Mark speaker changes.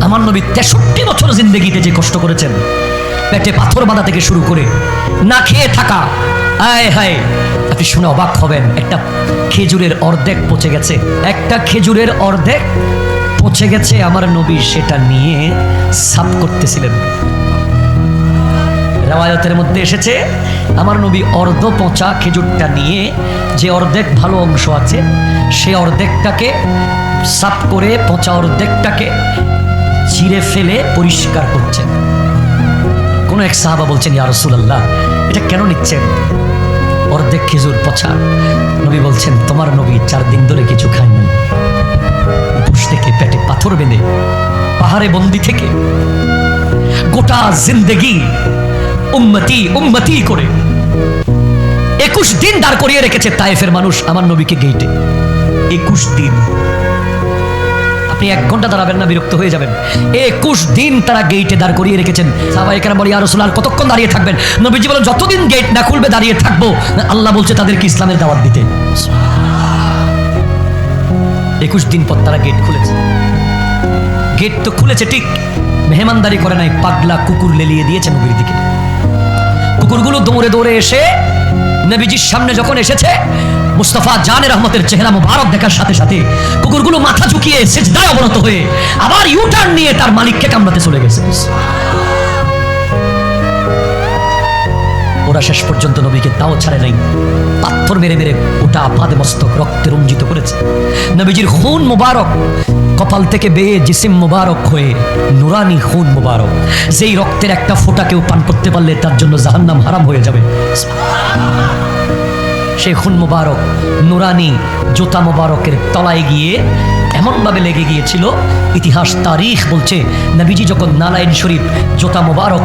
Speaker 1: আমার নবী 63 বছর জিন্দেগিতে যে কষ্ট করেছেন, পেটে পাথর বাঁধা থেকে শুরু করে না খেয়ে থাকা, আয় হায়, আপনি শুনে অবাক হবেন। একটা খেজুরের অর্ধেক পচে গেছে, একটা খেজুরের অর্ধেক পচে গেছে, আমার নবী সেটা নিয়ে সাফ করতেছিলেন। রাওয়ায়াতের মধ্যে এসেছে আমার নবী অর্ধ পচা খেজুরটা নিয়ে যে অর্ধেক ভালো অংশ আছে সে অর্ধেকটাকে সাফ করে পচা অর্ধেকটাকে চিরে ফেলে পরিষ্কার করছেন। কোন এক সাহাবা বলছেন, ইয়া রাসূলুল্লাহ, এটা কেন নিচ্ছেন? অর্ধেক খেজুর পচা। নবী বলছেন, তোমার নবী 4 দিন ধরে কিছু খায় না, উপোস থেকে পেটে পাথর বেঁধে পাহাড়ে বন্দি থেকে গোটা জিন্দেগি উম্মতি উম্মতি করে 21 দিন দাঁড় করিয়ে রেখেছে তায়েফের মানুষ আমার নবীকে গেইটে। 21 দিন। আপনি 1 ঘন্টা দাঁড়াবেন না, বিরক্ত হয়ে যাবেন। 21 দিন তারা গেইটে দাঁড় করিয়ে রেখেছেন। সাহাবায়ে কেরাম বলে, ইয়া রাসূলুল্লাহ, কতক্ষণ দাঁড়িয়ে থাকবেন? নবীজি বলেন, যতদিন গেট না খুলবে দাঁড়িয়ে থাকবো। আল্লাহ বলছে তাদেরকে ইসলামের দাওয়াত দিতে। 21 দিন পর তারা গেট খুলেছে। গেট তো খুলেছে ঠিক, মেহমানদারি করে নাই, পাগলা কুকুর লেলিয়ে দিয়েছে নবীর দিকে। কুকুরগুলো দৌড়ে দৌড়ে এসে নবীজির সামনে যখন এসেছে, মুস্তাফা জানে রহমতের চেহারা মুবারক দেখার সাথে সাথে কুকুরগুলো মাথা ঝুঁকিয়ে সিজদায় অবনত হয়ে আবার ইউটার্ন নিয়ে তার মালিককে কামড়াতে চলে গেছে। ওরা শেষ পর্যন্ত নবীকে তাও ছাড়ে নাই, পাথর মেরে মেরে ওটা আপাদে মস্তক রক্তে রঞ্জিত করেছে। নবীজির খুন মুবারক কপাল থেকে বেয়ে জিসিম মুবারক হয়ে নুরানি খুন মুবারক, যেই রক্তের একটা ফোঁটা কেউ পান করতে পারলে তার জন্য জাহান্নাম হারাম হয়ে যাবে। সেই খুন মুবারক নুরানি জুতা মুবারকের তলায় গিয়ে এমনভাবে লেগে গিয়েছিল, ইতিহাস তারিখ বলছে নবীজি যখন নালায়েন শরীফ জুতা মুবারক